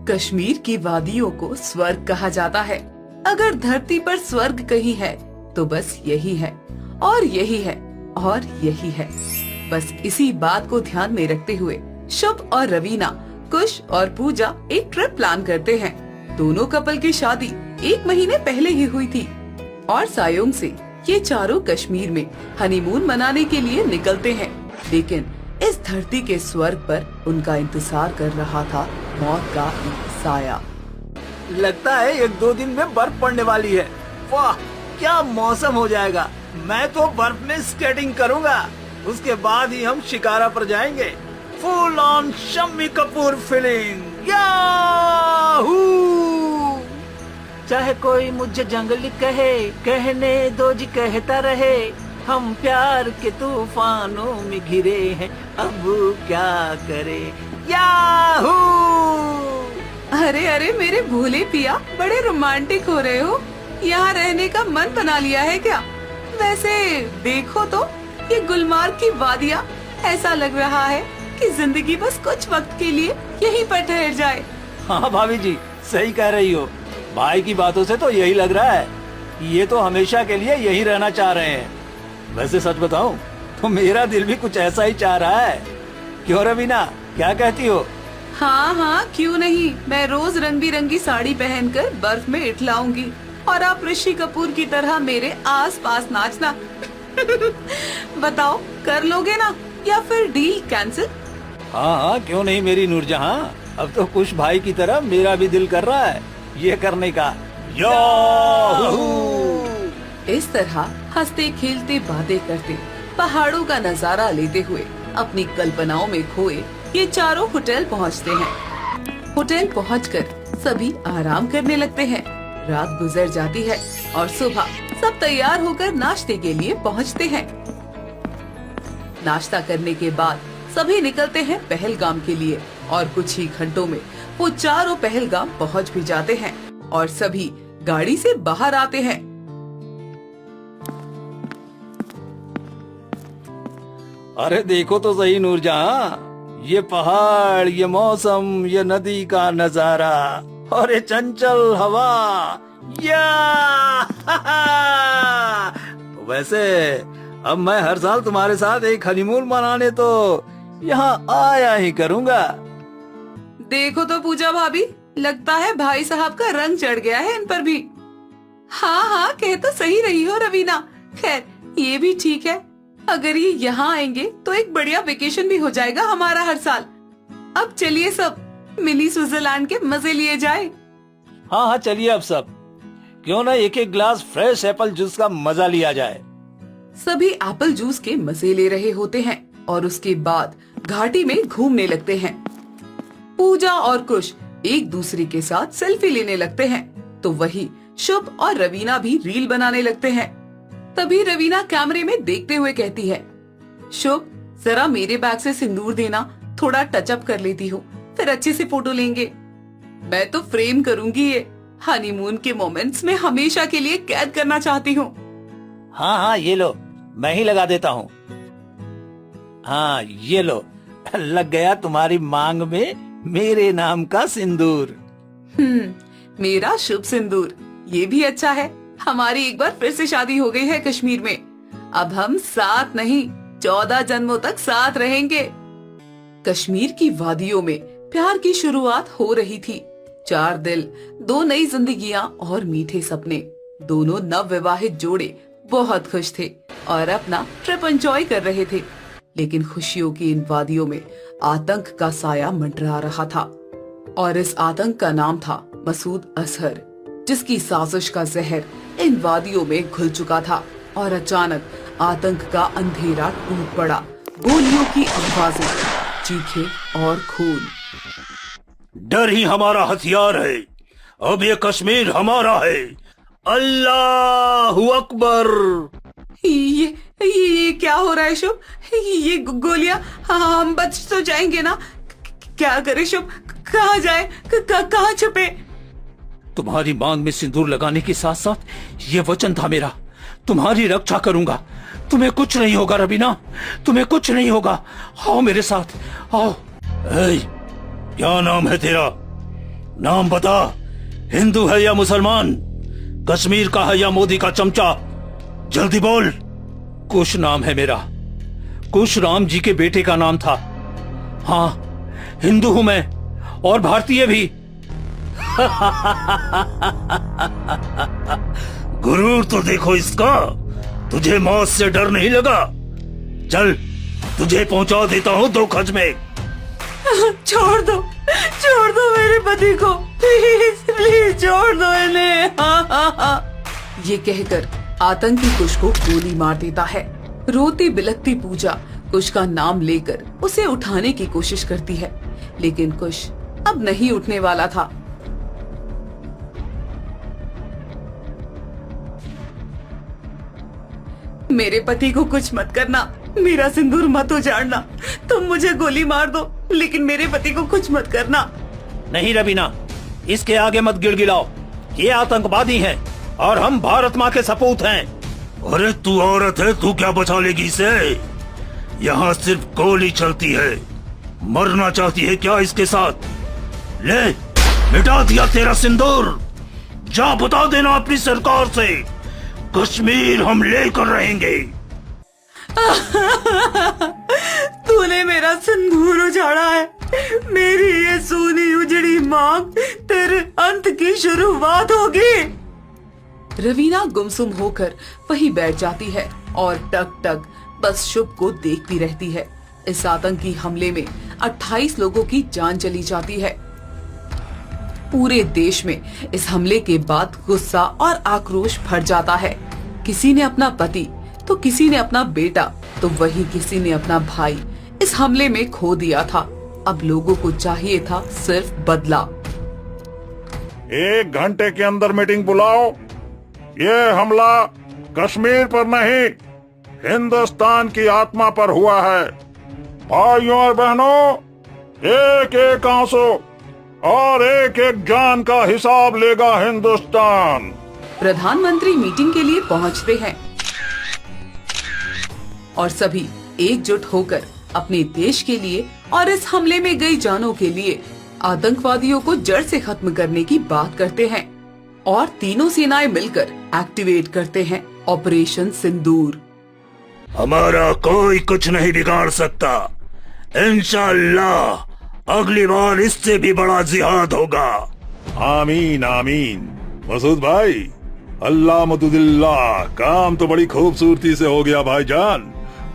कश्मीर की वादियों को स्वर्ग कहा जाता है। अगर धरती पर स्वर्ग कहीं है तो बस यही है और यही है और यही है। बस इसी बात को ध्यान में रखते हुए शुभ और रवीना, कुश और पूजा एक ट्रिप प्लान करते हैं। दोनों कपल की शादी 1 महीने पहले ही हुई थी और सायोंग से ये चारों कश्मीर में हनीमून मनाने के लिए निकलते हैं। लेकिन इस धरती के स्वर्ग पर उनका इंतजार कर रहा था मौत का एक साया। लगता है 1-2 दिन में बर्फ पड़ने वाली है। वाह, क्या मौसम हो जाएगा। मैं तो बर्फ में स्केटिंग करूंगा। उसके बाद ही हम शिकारा पर जाएंगे। Full on Shammi Kapoor feeling. Yahoo! चाहे कोई मुझे जंगली कहे, कहने दो जी कहता रहे। हम प्यार के तूफानों में घिरे हैं, अब क्या करे। याहू! अरे अरे मेरे भोले पिया, बड़े रोमांटिक हो रहे हो। यहाँ रहने का मन बना लिया है क्या? वैसे देखो तो ये गुलमार्ग की वादियाँ, ऐसा लग रहा है कि जिंदगी बस कुछ वक्त के लिए यहीं पर ठहर जाए। हाँ भाभी जी, सही कह रही हो। भाई की बातों से तो यही लग रहा है कि ये तो हमेशा के लिए यही रहना चाह रहे हैं। वैसे सच बताऊं तो मेरा दिल भी कुछ ऐसा ही चाह रहा है। क्यों रवीना, क्या कहती हो? हाँ हाँ, क्यों नहीं। मैं रोज रंग बिरंगी साड़ी पहनकर बर्फ में इठलाऊंगी और आप ऋषि कपूर की तरह मेरे आसपास नाचना। बताओ, कर लोगे ना या फिर डील कैंसिल? हाँ हाँ, क्यों नहीं मेरी नूरजहां। अब तो कुछ भाई की तरह मेरा भी दिल कर रहा है ये करने का। याहू! इस तरह हंसते खेलते बातें करते, पहाड़ों का नजारा लेते हुए अपनी कल्पनाओं में खोए ये चारों होटल पहुंचते हैं। होटल पहुंचकर सभी आराम करने लगते हैं। रात गुजर जाती है और सुबह सब तैयार होकर नाश्ते के लिए पहुंचते हैं। नाश्ता करने के बाद सभी निकलते हैं पहलगाम के लिए और कुछ ही घंटों में वो चारों पहलगाम पहुंच भी जाते हैं और सभी गाड़ी से बाहर आते हैं। अरे देखो तो सही नूरजहां, ये पहाड़, ये मौसम, ये नदी का नजारा और ये चंचल हवा। या वैसे अब मैं हर साल तुम्हारे साथ एक हनीमून मनाने तो यहाँ आया ही करूँगा। देखो तो पूजा भाभी, लगता है भाई साहब का रंग चढ़ गया है इन पर भी। हाँ हाँ, कह तो सही रही हो रवीना। खैर, ये भी ठीक है। अगर ये यहाँ आएंगे तो एक बढ़िया वेकेशन भी हो जाएगा हमारा हर साल। अब चलिए सब मिनी स्विट्जरलैंड के मजे लिए जाए। हाँ हाँ, चलिए अब सब। क्यों ना एक एक ग्लास फ्रेश एप्पल जूस का मजा लिया जाए। सभी एप्पल जूस के मजे ले रहे होते हैं और उसके बाद घाटी में घूमने लगते हैं। पूजा और कुश एक दूसरे के साथ सेल्फी लेने लगते हैं तो वही शुभ और रवीना भी रील बनाने लगते हैं। तभी रवीना कैमरे में देखते हुए कहती है, शुभ जरा मेरे बैग से सिंदूर देना, थोड़ा टचअप कर लेती हूँ, फिर अच्छे से फोटो लेंगे। मैं तो फ्रेम करूंगी ये हनीमून के मोमेंट्स में हमेशा के लिए कैद करना चाहती हूँ। हाँ हाँ, ये लो, मैं ही लगा देता हूँ। हाँ ये लो, लग गया तुम्हारी मांग में मेरे नाम का सिंदूर। मेरा शुभ सिंदूर, ये भी अच्छा है। हमारी एक बार फिर से शादी हो गई है कश्मीर में। अब हम साथ नहीं 14 जन्मों तक साथ रहेंगे। कश्मीर की वादियों में प्यार की शुरुआत हो रही थी। 4 दिल, 2 नई जिंदगियां और मीठे सपने। दोनों नवविवाहित जोड़े बहुत खुश थे और अपना ट्रिप एंजॉय कर रहे थे। लेकिन खुशियों की इन वादियों में आतंक का साया मंडरा रहा था और इस आतंक का नाम था मसूद अजहर, जिसकी साजिश का जहर इन वादियों में घुल चुका था। और अचानक आतंक का अंधेरा टूट पड़ा। गोलियों की आवाजें, चीखें और खून। डर ही हमारा हथियार है। अब ये कश्मीर हमारा है। अल्लाहू अकबर। ये क्या हो रहा है शुभ? ये गोलियां, हम बच तो जाएंगे ना? क्या करे शुभ? कहाँ जाए? कहाँ छुपे? तुम्हारी मांग में सिंदूर लगाने के साथ साथ ये वचन था मेरा, तुम्हारी रक्षा करूंगा। तुम्हें कुछ नहीं होगा रवीना, तुम्हें कुछ नहीं होगा। आओ मेरे साथ, आओ। क्या नाम है तेरा? नाम बता, हिंदू है या मुसलमान, कश्मीर का है या मोदी का चमचा, जल्दी बोल। कुश नाम है मेरा, कुश राम जी के बेटे का नाम था। हाँ, हिंदू हूं मैं और भारतीय भी। गुरूर तो देखो इसका, तुझे मौत से डर नहीं लगा? चल, तुझे पहुंचा देता हूं 2 गज में। छोड़ दो मेरे पति को, प्लीज छोड़ दो इन्हें। ये कहकर आतंकी कुश को गोली मार देता है। रोती बिलखती पूजा कुश का नाम लेकर उसे उठाने की कोशिश करती है, लेकिन कुश अब नहीं उठने वाला था। मेरे पति को कुछ मत करना, मेरा सिंदूर मत उजाड़ना, तुम मुझे गोली मार दो, लेकिन मेरे पति को कुछ मत करना। नहीं रवीना, इसके आगे मत गिड़गिड़ाओ, ये आतंकवादी हैं और हम भारत माँ के सपूत हैं। अरे तू औरत है, तू क्या बचा लेगी इसे? यहाँ सिर्फ गोली चलती है। मरना चाहती है क्या इसके साथ? ले, मिटा दिया तेरा सिंदूर। जा बता देना अपनी सरकार से, कश्मीर हम लेकर रहेंगे। तूने मेरा सिंदूर उजाड़ा है, मेरी ये सोनी उजड़ी मांग तेरे अंत की शुरुआत होगी। रवीना गुमसुम होकर वहीं बैठ जाती है और टक टक बस शुभ को देखती रहती है। इस आतंकी हमले में 28 लोगों की जान चली जाती है। पूरे देश में इस हमले के बाद गुस्सा और आक्रोश भर जाता है। किसी ने अपना पति, तो किसी ने अपना बेटा, तो वहीं किसी ने अपना भाई इस हमले में खो दिया था। अब लोगों को चाहिए था सिर्फ बदला। 1 घंटे के अंदर मीटिंग बुलाओ। ये हमला कश्मीर पर नहीं, हिंदुस्तान की आत्मा पर हुआ है। भाइयों और बहनों, एक एक आंसू और एक एक जान का हिसाब लेगा हिंदुस्तान। प्रधानमंत्री मीटिंग के लिए पहुंचते हैं और सभी एकजुट होकर अपने देश के लिए और इस हमले में गई जानों के लिए आतंकवादियों को जड़ से खत्म करने की बात करते हैं और तीनों सेनाएं मिलकर एक्टिवेट करते हैं ऑपरेशन सिंदूर। हमारा कोई कुछ नहीं बिगाड़ सकता। इंशाअल्लाह अगली बार इससे भी बड़ा जिहाद होगा। आमीन आमीन। मसूद भाई, अल्लाह मदुदिल्लाह, काम तो बड़ी खूबसूरती से हो गया भाईजान।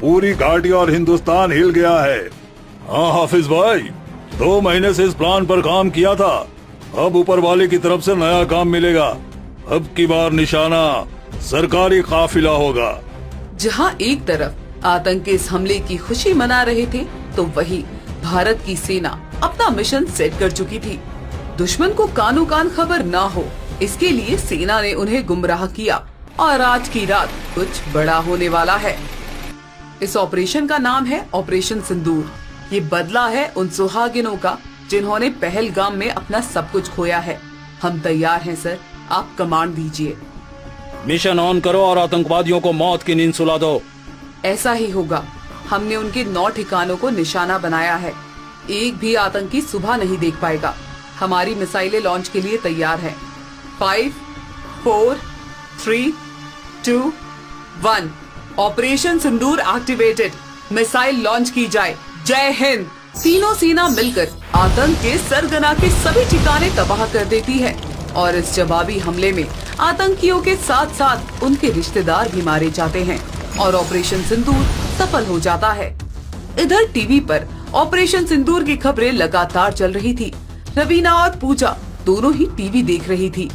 पूरी घाटी और हिंदुस्तान हिल गया है। हाँ हाफिज भाई, 2 महीने से इस प्लान पर काम किया था। अब ऊपर वाले की तरफ से नया काम मिलेगा। अब की बार निशाना सरकारी काफिला होगा। जहां एक तरफ आतंकी इस हमले की खुशी मना रहे थे, तो वहीं भारत की सेना अपना मिशन सेट कर चुकी थी। दुश्मन को कानो कान खबर ना हो, इसके लिए सेना ने उन्हें गुमराह किया और आज की रात कुछ बड़ा होने वाला है। इस ऑपरेशन का नाम है ऑपरेशन सिंदूर। ये बदला है उन सुहागिनों का जिन्होंने पहलगाम में अपना सब कुछ खोया है। हम तैयार हैं सर, आप कमांड दीजिए। मिशन ऑन करो और आतंकवादियों को मौत की नींद सुला दो। ऐसा ही होगा। हमने उनके 9 ठिकानों को निशाना बनाया है। एक भी आतंकी सुबह नहीं देख पाएगा। हमारी मिसाइलें लॉन्च के लिए तैयार है। 5, 4, 3, 2, 1। ऑपरेशन सिंदूर एक्टिवेटेड। मिसाइल लॉन्च की जाए। जय हिंद। तीनों सेना मिलकर आतंक के सरगना के सभी ठिकाने तबाह कर देती है और इस जवाबी हमले में आतंकियों के साथ साथ उनके रिश्तेदार भी मारे जाते हैं और ऑपरेशन सिंदूर सफल हो जाता है। इधर टीवी पर ऑपरेशन सिंदूर की खबरें लगातार चल रही थी। रवीना और पूजा दोनों ही टीवी देख रही थी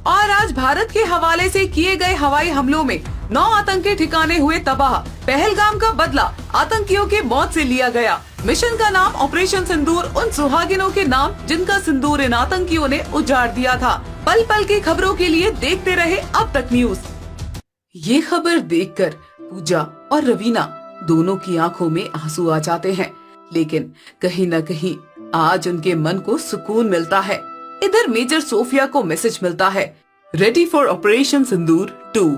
और आज भारत के हवाले से किए गए हवाई हमलों में 9 आतंकी ठिकाने हुए तबाह। पहलगाम का बदला आतंकियों के मौत से लिया गया। मिशन का नाम ऑपरेशन सिंदूर उन सुहागिनों के नाम जिनका सिंदूर इन आतंकियों ने उजाड़ दिया था। पल पल की खबरों के लिए देखते रहे अब तक न्यूज। ये खबर देखकर पूजा और रवीना दोनों की आंखों में आंसू आ जाते हैं, लेकिन कहीं न कहीं आज उनके मन को सुकून मिलता है। इधर मेजर सोफिया को मैसेज मिलता है, रेडी फॉर ऑपरेशन सिंदूर 2।